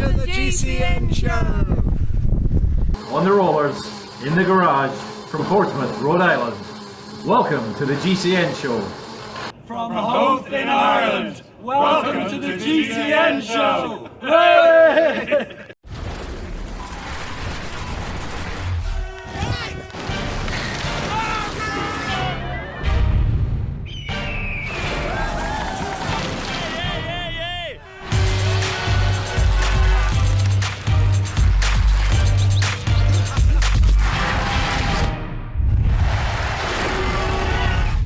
to the GCN Show! On the rollers, in the garage, from Portsmouth, Rhode Island. Welcome to the GCN Show. From Howth in Ireland, welcome to the GCN Show! Hey!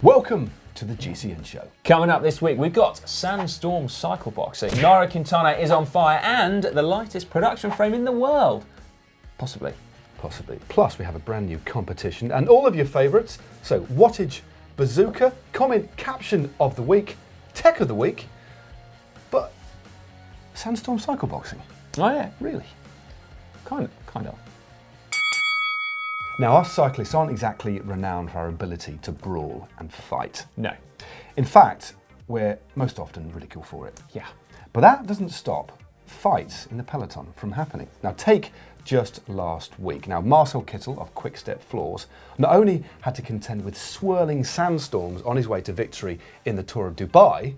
Welcome to the GCN Show. Coming up this week, we've got Sandstorm cycle boxing. Nairo Quintana is on fire and the lightest production frame in the world. Possibly. Plus, we have a brand new competition and all of your favourites. So, wattage, bazooka, comment caption of the week, tech of the week, but Sandstorm cycle boxing. Oh yeah. Really? Kind of. Now, us cyclists aren't exactly renowned for our ability to brawl and fight. No. In fact, we're most often ridiculed for it. Yeah. But that doesn't stop fights in the Peloton from happening. Now, take just last week. Now, Marcel Kittel of Quick Step Floors not only had to contend with swirling sandstorms on his way to victory in the Tour of Dubai,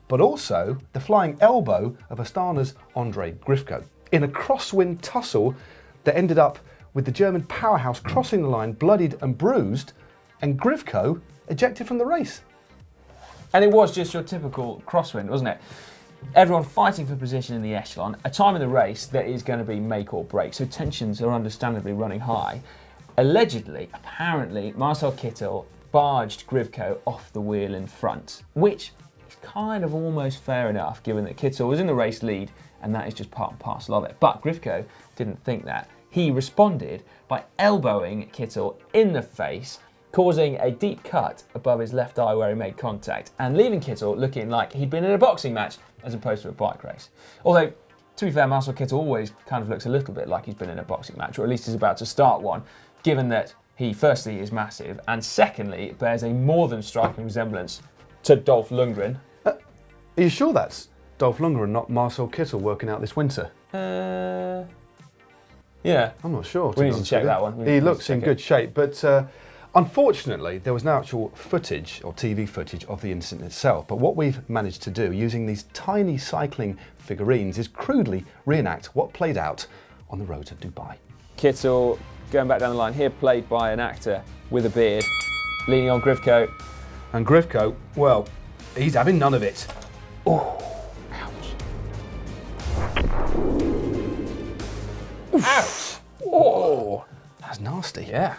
but also the flying elbow of Astana's Andrey Grivko in a crosswind tussle that ended up with the German powerhouse crossing the line bloodied and bruised, and Grivko ejected from the race. And it was just your typical crosswind, wasn't it? Everyone fighting for position in the echelon, a time in the race that is going to be make or break, so tensions are understandably running high. Apparently, Marcel Kittel barged Grivko off the wheel in front, which is kind of almost fair enough, given that Kittel was in the race lead, and that is just part and parcel of it. But Grivko didn't think that. He responded by elbowing Kittel in the face, causing a deep cut above his left eye where he made contact, and leaving Kittel looking like he'd been in a boxing match as opposed to a bike race. Although, to be fair, Marcel Kittel always kind of looks a little bit like he's been in a boxing match, or at least he's about to start one, given that he firstly is massive, and secondly bears a more than striking resemblance to Dolph Lundgren. Are you sure that's Dolph Lundgren, not Marcel Kittel, working out this winter? Yeah. I'm not sure. We need to check that one. He looks in good shape, but unfortunately, there was no actual footage or TV footage of the incident itself. But what we've managed to do using these tiny cycling figurines is crudely reenact what played out on the roads of Dubai. Kittel, going back down the line here, played by an actor with a beard, leaning on Grivko. And Grivko, well, he's having none of it. Oh, Ouch! Oh, that's nasty. Yeah.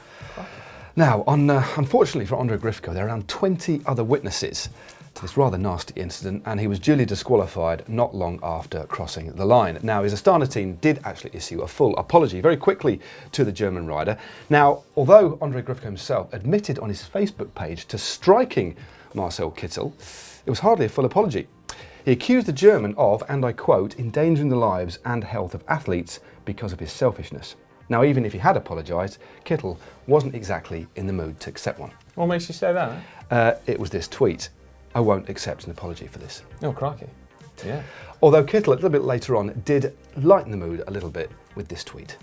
Now, unfortunately for Andrey Grivko, there are around 20 other witnesses to this rather nasty incident, and he was duly disqualified not long after crossing the line. Now, his Astana team did actually issue a full apology very quickly to the German rider. Now, although Andrey Grivko himself admitted on his Facebook page to striking Marcel Kittel, it was hardly a full apology. He accused the German of, and I quote, endangering the lives and health of athletes because of his selfishness. Now, even if he had apologised, Kittel wasn't exactly in the mood to accept one. What makes you say that? It was this tweet: "I won't accept an apology for this." Oh, crikey. Yeah. Although Kittel, a little bit later on, did lighten the mood a little bit with this tweet.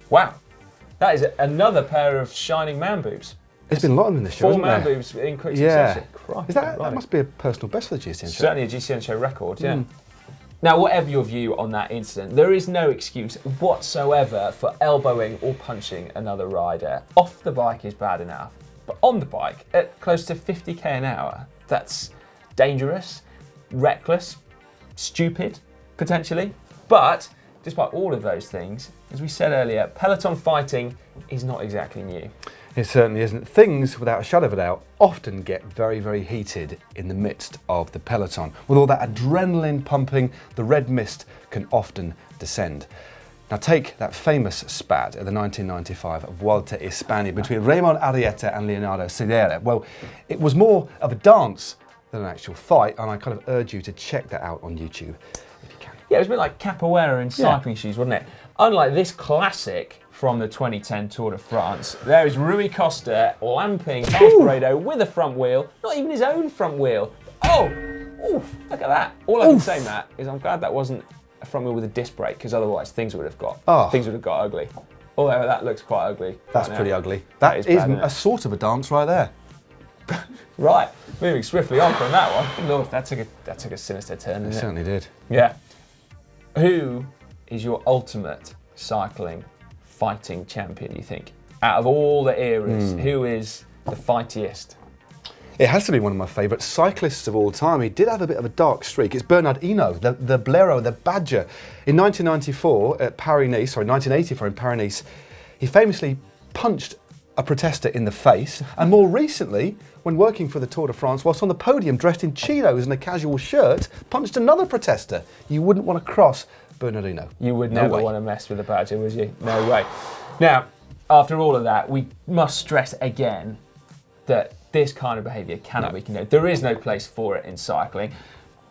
Wow. That is another pair of shining man boobs. There's been a lot of them in the show, Four man hasn't there? boobs in quick Yeah. succession. Crikey, Is that blimey. must be a personal best for the GCN show? Certainly a GCN show record, yeah. Now, whatever your view on that incident, there is no excuse whatsoever for elbowing or punching another rider. Off the bike is bad enough, but on the bike at close to 50k an hour, that's dangerous, reckless, stupid, potentially. But despite all of those things, as we said earlier, Peloton fighting is not exactly new. It certainly isn't. Things, without a shadow of a doubt, often get very, very heated in the midst of the Peloton. With all that adrenaline pumping, the red mist can often descend. Now take that famous spat at the 1995 Vuelta a España between Raymond Arrieta and Leonardo Sirera. Well, it was more of a dance than an actual fight, and I kind of urge you to check that out on YouTube if you can. Yeah, it was a bit like capoeira in cycling shoes, wasn't it? Unlike this classic from the 2010 Tour de France, there is Rui Costa lamping Alfredo with a front wheel, not even his own front wheel. Oh, oof, look at that. All I can say, Matt, is I'm glad that wasn't a front wheel with a disc brake, because otherwise things would have got ugly. Although that looks quite ugly. That's right pretty now. ugly. That is bad, isn't a it? sort of a dance right there. Right, moving swiftly on from that one. Lord, that took a sinister turn, It didn't it? certainly did. Yeah. Who is your ultimate cycling fighting champion, you think? Out of all the eras, who is the fightiest? It has to be one of my favourite cyclists of all time. He did have a bit of a dark streak. It's Bernard Hinault, the Blaireau, the Badger. In 1994 at Paris-Nice, sorry, 1984 in Paris-Nice, he famously punched a protester in the face, and more recently, when working for the Tour de France, whilst on the podium dressed in chinos and a casual shirt, punched another protester. You wouldn't want to cross Bernard Hinault. You would No never way. want to mess with a Badger, would you? No way. Now, after all of that, we must stress again that this kind of behaviour cannot be condoned. There is no place for it in cycling.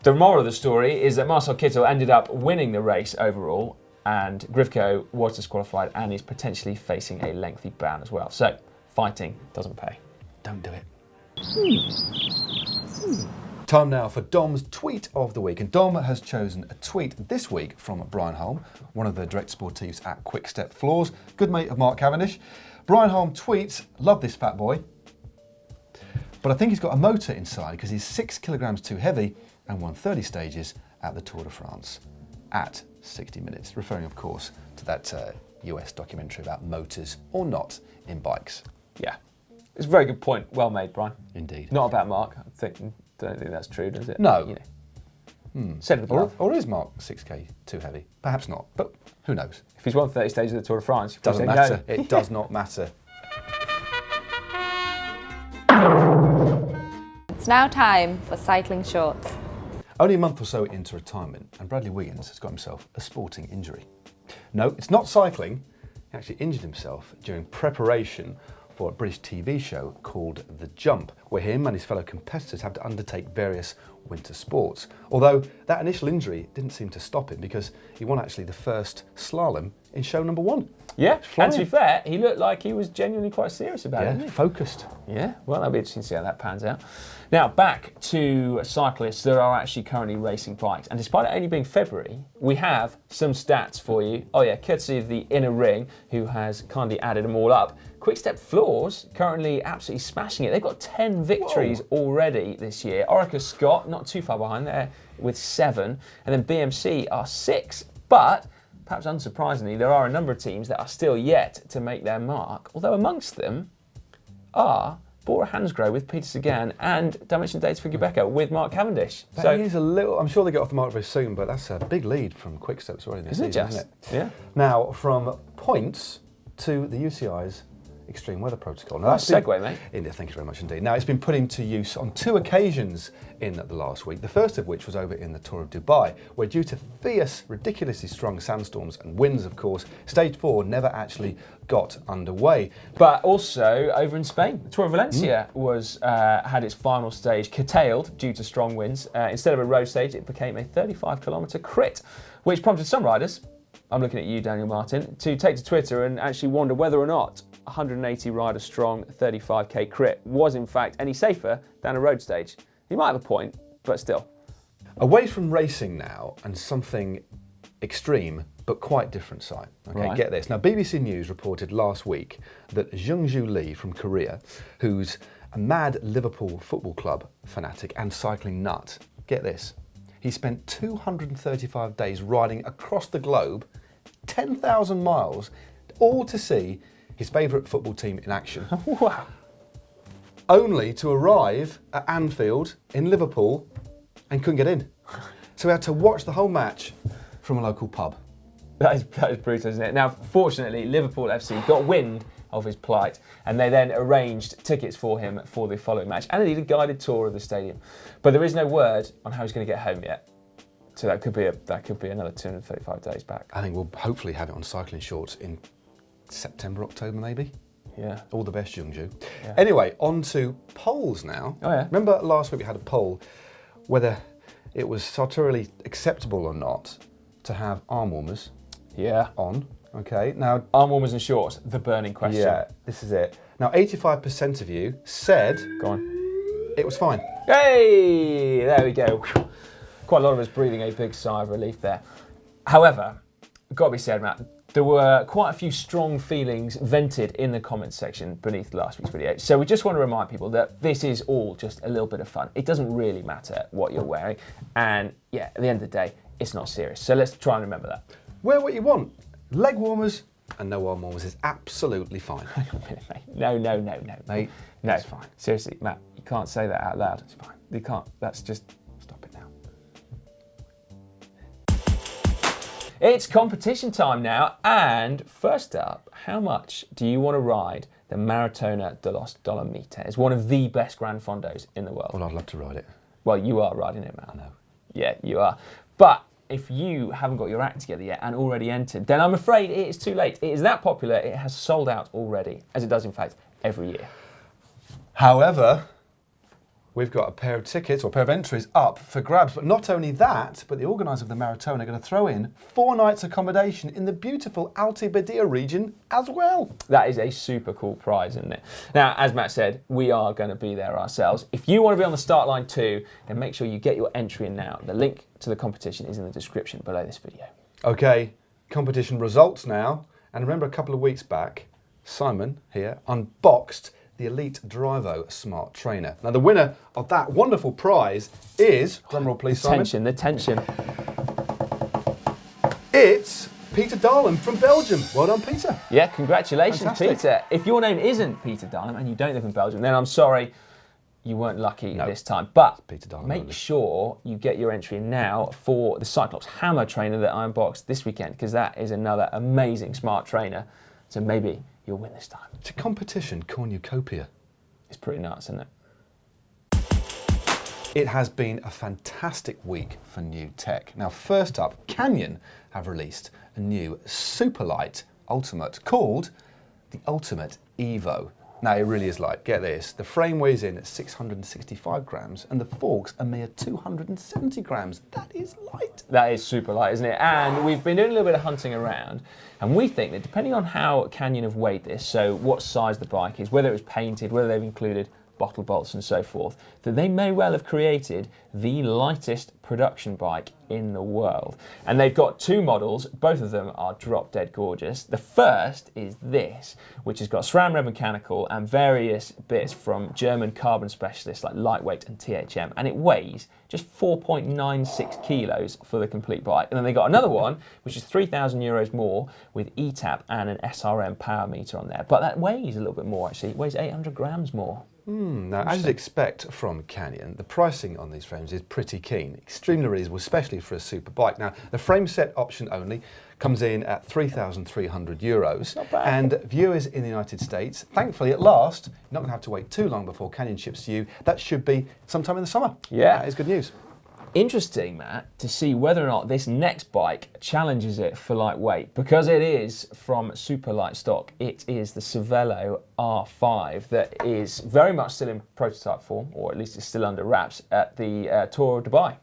The moral of the story is that Marcel Kittel ended up winning the race overall, and Grivko was disqualified and is potentially facing a lengthy ban as well. So, fighting doesn't pay. Don't do it. Time now for Dom's tweet of the week, and Dom has chosen a tweet this week from Brian Holm, one of the direct sportives at Quick Step Floors, good mate of Mark Cavendish. Brian Holm tweets, "Love this fat boy, but I think he's got a motor inside because he's 6 kilograms too heavy and won 30 stages at the Tour de France at 60 minutes," referring of course to that US documentary about motors or not in bikes. Yeah. It's a very good point. Well made, Brian. Indeed. Not about Mark. Don't think that's true, does it? No. You know. Said with love. Or is Mark 6k too heavy? Perhaps not, but who knows? If he's won 30 stages of the Tour de France, you Doesn't say matter. no. It does not matter. It's now time for cycling shorts. Only a month or so into retirement, and Bradley Wiggins has got himself a sporting injury. No, it's not cycling. He actually injured himself during preparation for a British TV show called The Jump, where him and his fellow competitors have to undertake various winter sports. Although that initial injury didn't seem to stop him, because he won actually the first slalom in show number 1. Yeah, Flying. and to be fair, he looked like he was genuinely quite serious about it, Yeah, didn't he? focused. Yeah, well, that'll be interesting to see how that pans out. Now, back to cyclists that are actually currently racing bikes. And despite it only being February, we have some stats for you. Oh yeah, courtesy of the Inner Ring, who has kindly added them all up. Quickstep Floors currently absolutely smashing it. They've got 10 victories already this year. Orica Scott, not too far behind there, with 7. And then BMC are 6. But perhaps unsurprisingly, there are a number of teams that are still yet to make their mark, although amongst them are Bora Hansgrohe with Peter Sagan and Dimension Data for Quebecer with Mark Cavendish. That is a little, I'm sure they get off the mark very soon, but that's a big lead from Quickstep's already this season, isn't it? Yeah. Now, from points to the UCI's extreme weather protocol. Now, Nice segue, mate. India, thank you very much indeed. Now, it's been put into use on 2 occasions in the last week. The first of which was over in the Tour of Dubai, where due to fierce, ridiculously strong sandstorms and winds, of course, Stage 4 never actually got underway. But also over in Spain, the Tour of Valencia was had its final stage curtailed due to strong winds. Instead of a road stage, it became a 35-kilometre crit, which prompted some riders, I'm looking at you, Daniel Martin, to take to Twitter and actually wonder whether or not 180 rider strong 35k crit was in fact any safer than a road stage. You might have a point, but still. Away from racing now, and something extreme but quite different side. Okay, Right. Get this. Now, BBC News reported last week that Jungju Lee from Korea, who's a mad Liverpool Football Club fanatic and cycling nut, get this, he spent 235 days riding across the globe, 10,000 miles, all to see his favourite football team in action. Wow. Only to arrive at Anfield in Liverpool and couldn't get in. So we had to watch the whole match from a local pub. That is brutal, isn't it? Now, fortunately, Liverpool FC got wind of his plight, and they then arranged tickets for him for the following match, and indeed a guided tour of the stadium. But there is no word on how he's going to get home yet. So that could be another 235 days back. I think we'll hopefully have it on cycling shorts in September, October maybe. Yeah. All the best, Jungju. Yeah. Anyway, on to polls now. Oh, yeah. Remember last week we had a poll whether it was sartorially acceptable or not to have arm warmers Yeah. on. Okay, now, Arm warmers and shorts, the burning question. yeah, this is it. Now, 85% of you said Go on. it was fine. Hey, there we go. Quite a lot of us breathing a big sigh of relief there. However, gotta be said, Matt, there were quite a few strong feelings vented in the comments section beneath last week's video. So we just want to remind people that this is all just a little bit of fun. It doesn't really matter what you're wearing. And yeah, at the end of the day, it's not serious. So let's try and remember that. Wear what you want. Leg warmers and no arm warmers is absolutely fine. No. Mate, No, it's fine. Seriously, Matt, you can't say that out loud. It's fine. You can't. That's just, stop it now. It's competition time now, and first up, how much do you want to ride the Maratona de los Dolomites? One of the best Gran Fondos in the world. Well, I'd love to ride it. Well, you are riding it, Matt. I know. Yeah, you are. But if you haven't got your act together yet and already entered, then I'm afraid it is too late. It is that popular, it has sold out already, as it does, in fact, every year. However, we've got a pair of tickets or a pair of entries up for grabs. But not only that, but the organisers of the Maratona are going to throw in 4 nights accommodation in the beautiful Alta Badia region as well. That is a super cool prize, isn't it? Now, as Matt said, we are going to be there ourselves. If you want to be on the start line too, then make sure you get your entry in now. The link to the competition is in the description below this video. Okay, competition results now. And remember a couple of weeks back, Simon here unboxed the Elite Drivo Smart Trainer. Now the winner of that wonderful prize is, drumroll please, Simon. The tension. It's Peter Darlem from Belgium. Well done, Peter. Yeah, congratulations, Fantastic. Peter. If your name isn't Peter Darlem and you don't live in Belgium, then I'm sorry, you weren't lucky this time. But Peter Darlem make only. sure you get your entry in now for the Cyclops Hammer trainer that I unboxed this weekend, because that is another amazing smart trainer. So maybe you'll win this time. It's a competition cornucopia. It's pretty nuts, isn't it? It has been a fantastic week for new tech. Now, first up, Canyon have released a new super light Ultimate called the Ultimate Evo. Now, it really is light. Get this. The frame weighs in at 665 grams and the forks a mere 270 grams. That is light. That is super light, isn't it? And we've been doing a little bit of hunting around, and we think that depending on how Canyon have weighed this, so what size the bike is, whether it was painted, whether they've included bottle bolts and so forth, that they may well have created the lightest production bike in the world. And they've got 2 models, both of them are drop dead gorgeous. The first is this, which has got SRAM Red Mechanical and various bits from German carbon specialists like Lightweight and THM, and it weighs just 4.96 kilos for the complete bike. And then they got another one, which is €3,000 more with ETAP and an SRM power meter on there. But that weighs a little bit more actually, it weighs 800 grams more. Now, as you'd expect from Canyon, the pricing on these frames is pretty keen, extremely reasonable, especially for a super bike. Now, the frame set option only comes in at €3,300. Not bad. And viewers in the United States, thankfully at last, you're not going to have to wait too long before Canyon ships to you. That should be sometime in the summer. Yeah. That is good news. Interesting, Matt, to see whether or not this next bike challenges it for lightweight, because it is from super light stock. It is the Cervelo R5 that is very much still in prototype form, or at least it's still under wraps at the Tour of Dubai.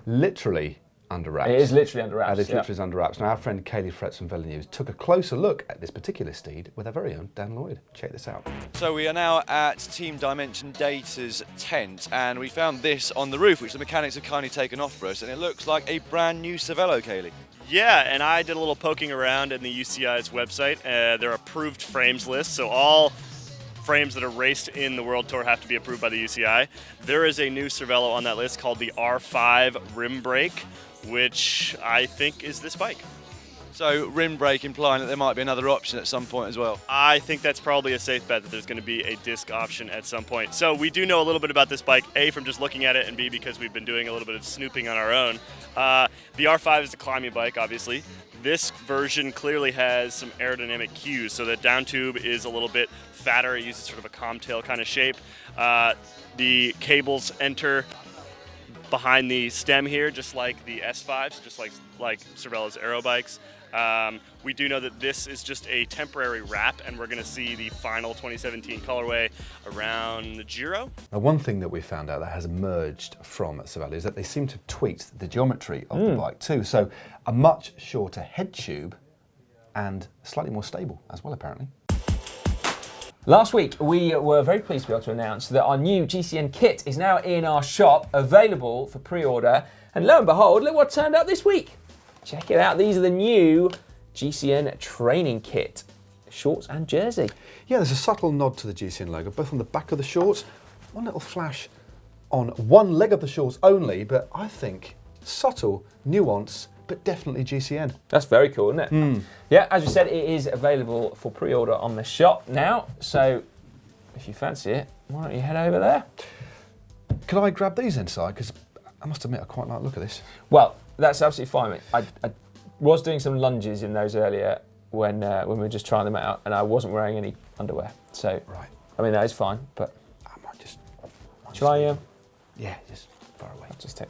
Literally under wraps. It is literally under wraps. It is literally under wraps. Now, our friend Kaylee Fretz from Vela News took a closer look at this particular steed with our very own Dan Lloyd. Check this out. So we are now at Team Dimension Data's tent, and we found this on the roof, which the mechanics have kindly taken off for us, and it looks like a brand new Cervelo, Kaylee. Yeah, and I did a little poking around in the UCI's website. Their approved frames list, so all frames that are raced in the World Tour have to be approved by the UCI. There is a new Cervelo on that list called the R5 Rim Brake, which I think is this bike. So rim brake implying that there might be another option at some point as well. I think that's probably a safe bet that there's going to be a disc option at some point. So we do know a little bit about this bike, A, from just looking at it, and B, because we've been doing a little bit of snooping on our own. The R5 is a climbing bike, obviously. This version clearly has some aerodynamic cues, so the down tube is a little bit fatter. It uses sort of a comtail kind of shape. The cables enter behind the stem here, just like the S5s, just like Cervelo's aero bikes. We do know that this is just a temporary wrap, and we're going to see the final 2017 colorway around the Giro. Now, one thing that we found out that has emerged from Cervelo is that they seem to have tweaked the geometry of the bike too. So a much shorter head tube and slightly more stable as well, apparently. Last week, we were very pleased to be able to announce that our new GCN kit is now in our shop, available for pre-order. And lo and behold, look what turned up this week. check it out. These are the new GCN training kit, shorts and jersey. Yeah, there's a subtle nod to the GCN logo, both on the back of the shorts, one little flash on one leg of the shorts only, but I think subtle, nuance, but definitely GCN. That's very cool, isn't it? Yeah, as we said, it is available for pre-order on the shop now, so if you fancy it, why don't you head over there? Could I grab these inside? Because I must admit, I quite like the look of this. Well, that's absolutely fine, mate. I was doing some lunges in those earlier when we were just trying them out, and I wasn't wearing any underwear. So, Right. I mean, that is fine, but I might just... shall I? Yeah, just far away. I'll just take.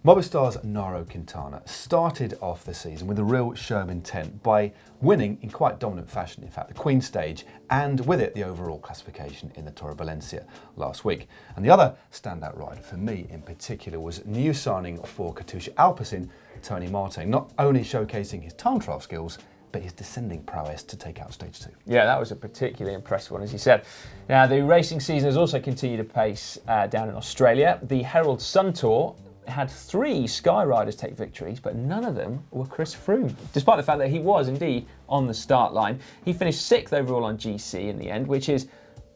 Movistar's Nairo Quintana started off the season with a real show of intent by winning in quite dominant fashion, in fact, the Queen stage, and with it the overall classification in the Tour of Valencia last week. And the other standout rider for me in particular was new signing for Katusha Alpecin, Tony Martin, not only showcasing his time trial skills, but his descending prowess to take out stage 2. Yeah, that was a particularly impressive one, as you said. Now, the racing season has also continued to pace down in Australia. The Herald Sun Tour had 3 Sky riders take victories, but none of them were Chris Froome, despite the fact that he was indeed on the start line. He finished 6th overall on GC in the end, which is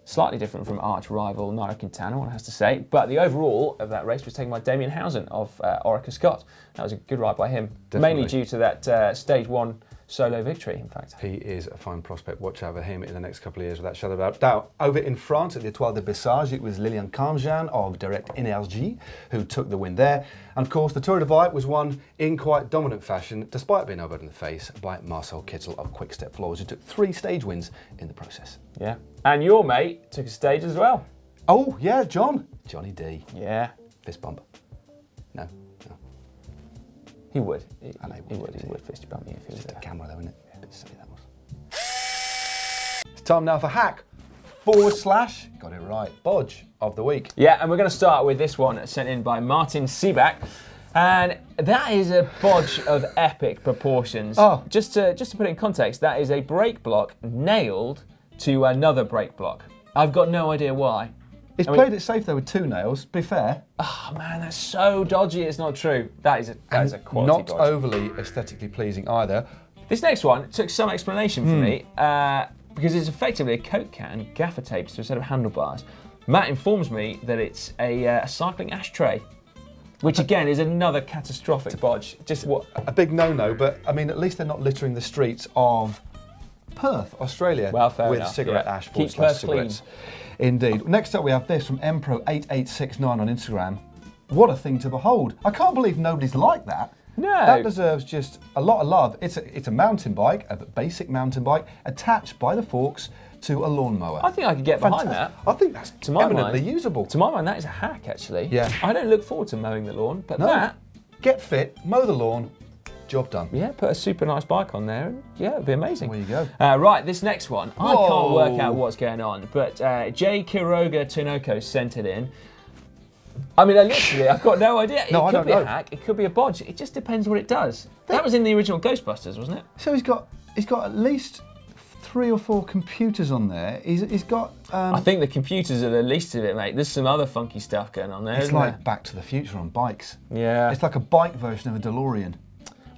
slightly different from arch rival Nairo Quintana, one has to say, but the overall of that race was taken by Damien Housen of Orica Scott. That was a good ride by him, Definitely. mainly due to that stage 1 solo victory, in fact. He is a fine prospect. Watch out for him in the next couple of years without shadow of a doubt. Over in France at the Étoile de Bessage, it was Lilian Camjan of Direct Énergie who took the win there. And of course, the Tour de Dubai was won in quite dominant fashion, despite being elbowed in the face by Marcel Kittel of Quick Step Floors, who took 3 stage wins in the process. Yeah. And your mate took a stage as well. Oh, yeah, Johnny D. Yeah. Fist bump. No. He would. I know He would fist bump you if he was Just a there. camera though, isn't it? A bit silly that was. It's time now for hack / got it right, bodge of the week. Yeah, and we're going to start with this one sent in by Martin Seaback. And that is a bodge of epic proportions. Oh. Just to put it in context, that is a brake block nailed to another brake block. I've got no idea why. He's played it safe though with 2 nails, to be fair. Oh man, that's so dodgy, it's not true. That is a quality Not bodge. overly aesthetically pleasing either. This next one took some explanation for me, because it's effectively a Coke can gaffer taped to a set of handlebars. Matt informs me that it's a cycling ashtray, which again is another catastrophic bodge. Just what? A big no-no, but I mean, at least they're not littering the streets of Perth, Australia, Well, fair with enough, cigarette yeah. ash Keep / Perth cigarettes. Indeed. Next up we have this from Empro8869 on Instagram. What a thing to behold. I can't believe nobody's like that. No. That deserves just a lot of love. It's a mountain bike, a basic mountain bike, attached by the forks to a lawnmower. I think I could get behind that. I think that's To my eminently mind- usable. To my mind, that is a hack, actually. Yeah. I don't look forward to mowing the lawn, but No. that, Get fit, mow the lawn, job done. yeah, put a super nice bike on there, and yeah, it'd be amazing. There you go. Right, this next one, I Whoa. can't work out what's going on, but J. Kiroga Tunoko sent it in. I mean, I've got no idea. No, I It could don't be know. a hack, it could be a bodge. It just depends what it does. That was in the original Ghostbusters, wasn't it? So he's got at least 3 or 4 computers on there. He's got. I think the computers are the least of it, mate. There's some other funky stuff going on there, It's isn't like Back to the Future on bikes. there? Yeah. It's like a bike version of a DeLorean.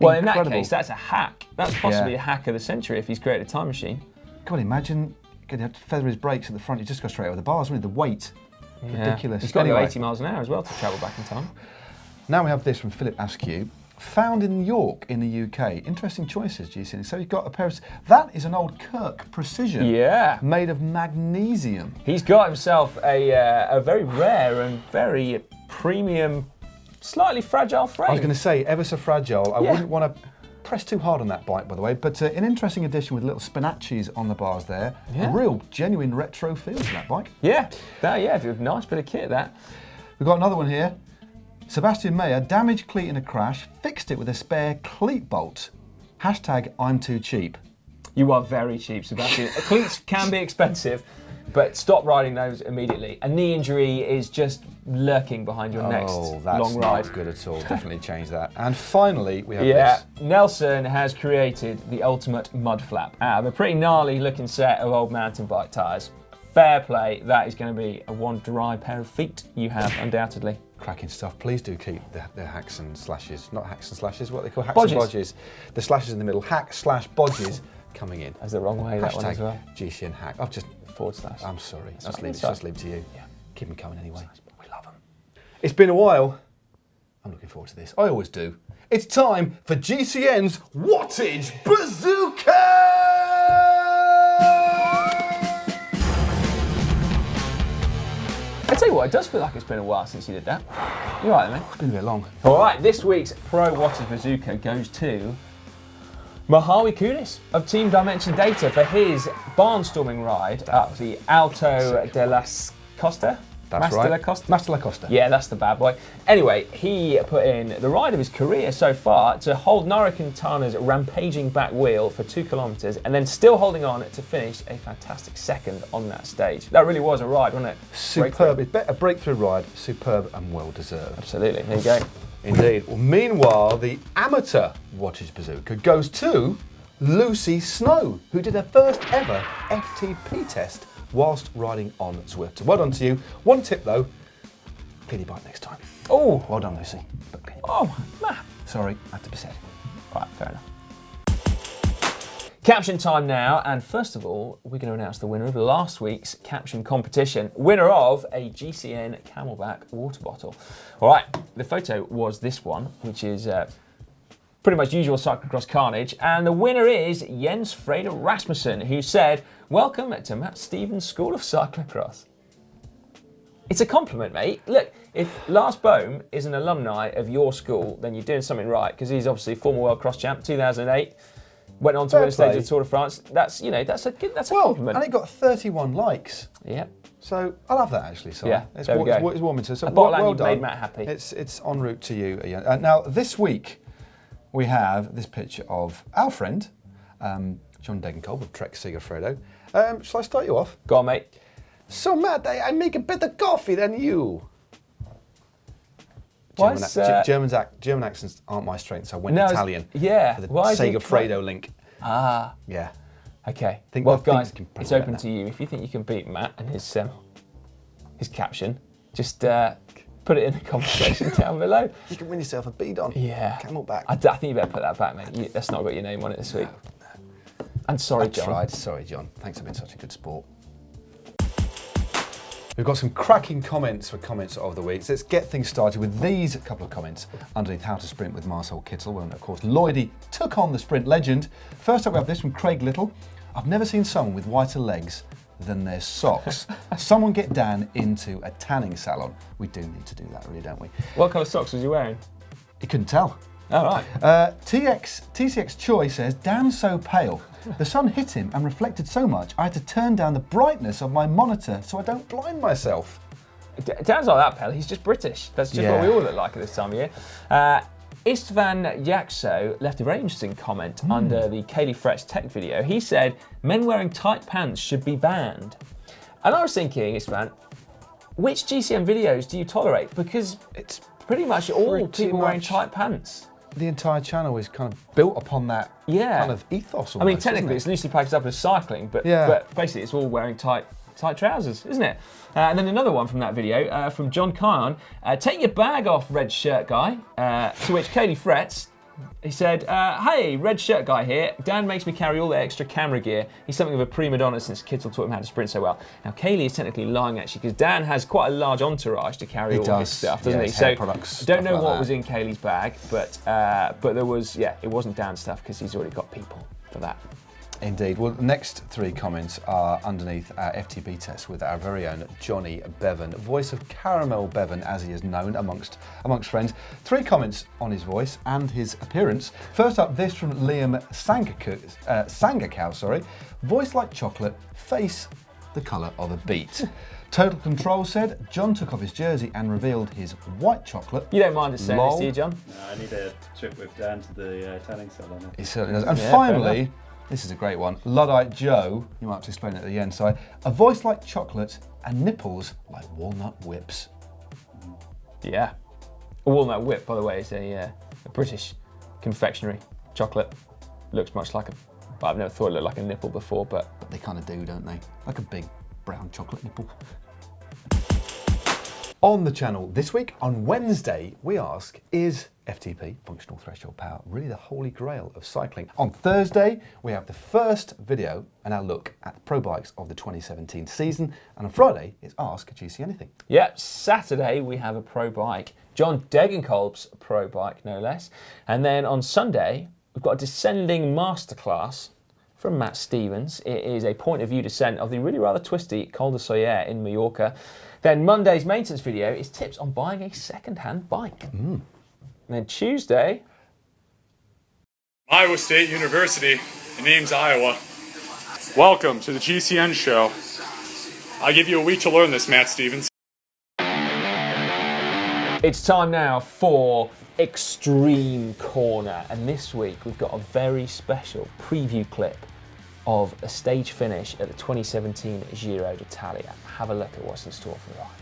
Well, in that Incredible. case, that's a hack. That's possibly Yeah. a hack of the century if he's created a time machine. God, imagine. He'd have to feather his brakes at the front. He'd just go straight over the bars, wouldn't he? The weight. Yeah. Ridiculous. He's got to go Anyway. 80 miles an hour as well to travel back in time. Now we have this from Philip Askew. Found in York in the UK. Interesting choices, GCN. So he's got a pair of. That is an old Kirk Precision. Yeah. Made of magnesium. He's got himself a very rare and very premium, slightly fragile frame. I was going to say, ever so fragile. I Yeah. wouldn't want to press too hard on that bike, by the way. But an interesting addition with little spinachis on the bars there. Yeah. A real, genuine retro feel to that bike. Yeah, nice bit of kit, that. We've got another one here. Sebastian Mayer damaged cleat in a crash, fixed it with a spare cleat bolt. Hashtag I'm too cheap. You are very cheap, Sebastian. Cleats can be expensive, but stop riding those immediately. A knee injury is just lurking behind your next that's long ride. not good at all. Definitely change that. And finally, we have Yeah, this. Nelson has created the ultimate mud flap out of a pretty gnarly looking set of old mountain bike tyres. Fair play, that is going to be a one dry pair of feet you have, undoubtedly. Cracking stuff. Please do keep the hacks and slashes, not hacks and slashes, what they call hacks Bodges. and bodges. The slashes in the middle, hack/bodges coming in. That's the wrong way, that one as well. GCN hack. I've just / I'm sorry. That's Just right. leave, That's right. just leave it to you. Yeah. Keep them coming anyway. We love them. It's been a while. I'm looking forward to this. I always do. It's time for GCN's Wattage Bazooka! I tell you what, it does feel like it's been a while since you did that. You all right, mate? It's been a bit long. All right, this week's Pro Wattage Bazooka goes to Mohawi Kunis of Team Dimension Data for his barnstorming ride up the Alto de las Costa. That's Mas de la right. Costa? Mas de la Costa. Yeah, that's the bad boy. Anyway, he put in the ride of his career so far to hold Nairo Quintana's rampaging back wheel for 2 kilometres and then still holding on to finish a fantastic second on that stage. That really was a ride, wasn't it? Superb. It's a breakthrough ride. Superb and well deserved. Absolutely. There you go. Indeed. Well, meanwhile, the amateur Wattage Bazooka goes to Lucy Snow, who did her first ever FTP test whilst riding on Zwift. So well done to you. One tip though, clean your bike next time. Oh, Well done, Lucy. But clean your bike. oh, man. Sorry, I had to be said. Right, fair enough. Caption time now, and first of all, we're going to announce the winner of last week's Caption competition. Winner of a GCN Camelback water bottle. All right, the photo was this one, which is pretty much usual cyclocross carnage, and the winner is Jens Freder Rasmussen, who said, "Welcome to Matt Stevens School of Cyclocross." It's a compliment, mate. Look, if Lars Bohm is an alumni of your school, then you're doing something right, because he's obviously former world cross champ, 2008, went on to Fair win a stage play. of the Tour de France. That's a Well, compliment. and it got 31 likes. Yeah. So I love that actually. So Yeah, it's, there we go. it's warming to. So A bottle and well you've done. made Matt happy. It's en route to you, Ian. Now this week we have this picture of our friend John Degenkolb of Trek Segafredo. Shall I start you off? Go on, mate. So Matt, I make a better coffee than you. Why German, is, German accents aren't my strength, so I went No, it's- Italian. yeah. For the Why is it Segafredo link. Ah, Yeah. okay. Think- Well, I think guys, you can it's probably open get to you. If you think you can beat Matt and his caption, just put it in the conversation down below. You can win yourself a bead-on. Yeah. Camelback. I think you better put that back, mate. That's not got your name on it this week. And sorry, I John. tried. Sorry, John. Thanks for being such a good sport. We've got some cracking comments for comments of the week. So let's get things started with these couple of comments underneath how to sprint with Marcel Kittel. Well, and of course, Lloydie took on the sprint legend. First up, we have this from Craig Little. I've never seen someone with whiter legs than their socks. Someone get Dan into a tanning salon. We do need to do that, really, don't we? What colour socks was you wearing? You couldn't tell. All right. TCX Choi says, Dan's so pale. The sun hit him and reflected so much, I had to turn down the brightness of my monitor so I don't blind myself. Dan's not that pale, he's just British. That's just what we all look like at this time of year. Istvan Yakso left a very interesting comment under the Kaylee Fretz tech video. He said, men wearing tight pants should be banned. And I was thinking, Istvan, which GCN videos do you tolerate? Because It's pretty much all pretty people wearing much- tight pants. The entire channel is kind of built upon that kind of ethos almost, I mean, technically it's isn't it? loosely packaged up as cycling, but basically it's all wearing tight trousers, isn't it? And then another one from that video from John Kion. Take your bag off, red shirt guy. To which Kaylee Fretz, he said, hey, red shirt guy here. Dan makes me carry all the extra camera gear. He's something of a prima donna since Kittel taught him how to sprint so well. Now, Kaylee is technically lying, actually, because Dan has quite a large entourage to carry all his stuff, doesn't he? his hair So, products, I don't stuff know like what that. was in Kaylee's bag, but there was, it wasn't Dan's stuff because he's already got people for that. Indeed. Well, the next three comments are underneath our FTP test with our very own Johnny Bevan, voice of Caramel Bevan, as he is known amongst friends. 3 comments on his voice and his appearance. First up, this from Liam Sangakow, voice like chocolate, face the colour of a beet. Total Control said, John took off his jersey and revealed his white chocolate. You don't mind us saying this, do you, John? No, I need a trip with Dan to the tanning salon. He certainly does. And Yeah, finally, this is a great one, Luddite Joe, you might have to explain it at the end, sorry, a voice like chocolate and nipples like walnut whips. Yeah. A walnut whip, by the way, is a British confectionery chocolate. Looks much like I've never thought it looked like a nipple before, but But they kind of do, don't they? Like a big brown chocolate nipple. On the channel this week, on Wednesday, we ask, is FTP, functional threshold power, really the holy grail of cycling? On Thursday, we have the first video and our look at the pro bikes of the 2017 season. And on Friday, it's Ask GC Anything. Yep, Saturday we have a pro bike, John Degenkolb's pro bike, no less. And then on Sunday, we've got a descending masterclass from Matt Stevens. It is a point of view descent of the really rather twisty Col de Soyer in Mallorca. Then Monday's maintenance video is tips on buying a second-hand bike. And then Tuesday... Iowa State University in Ames, Iowa. Welcome to the GCN Show. I'll give you a week to learn this, Matt Stevens. It's time now for Extreme Corner. And this week we've got a very special preview clip of a stage finish at the 2017 Giro d'Italia. Have a look at what's in store for the riders.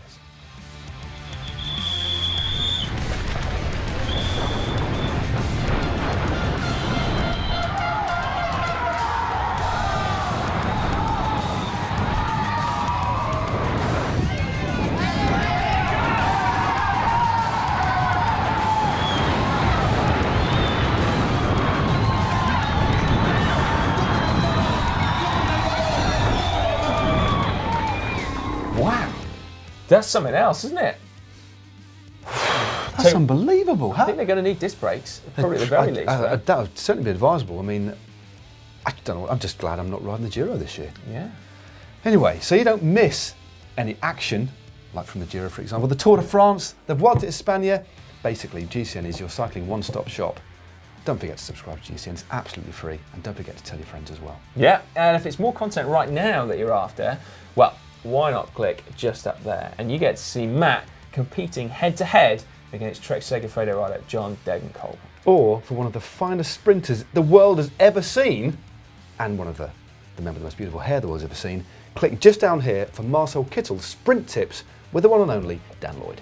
Wow, that's something else, isn't it? That's unbelievable. I think they're going to need disc brakes, probably at the very least. Right? That would certainly be advisable. I mean, I don't know. I'm just glad I'm not riding the Giro this year. Yeah. Anyway, so you don't miss any action, like from the Giro, for example. The Tour de France, the Vuelta a España. Basically, GCN is your cycling one-stop shop. Don't forget to subscribe to GCN, it's absolutely free. And don't forget to tell your friends as well. Yeah, and if it's more content right now that you're after, well, why not click just up there? And you get to see Matt competing head-to-head against Trek Segafredo rider John Degenkolb. Or for one of the finest sprinters the world has ever seen, and one of the member of the most beautiful hair the world's ever seen, click just down here for Marcel Kittel's sprint tips with the one and only Dan Lloyd.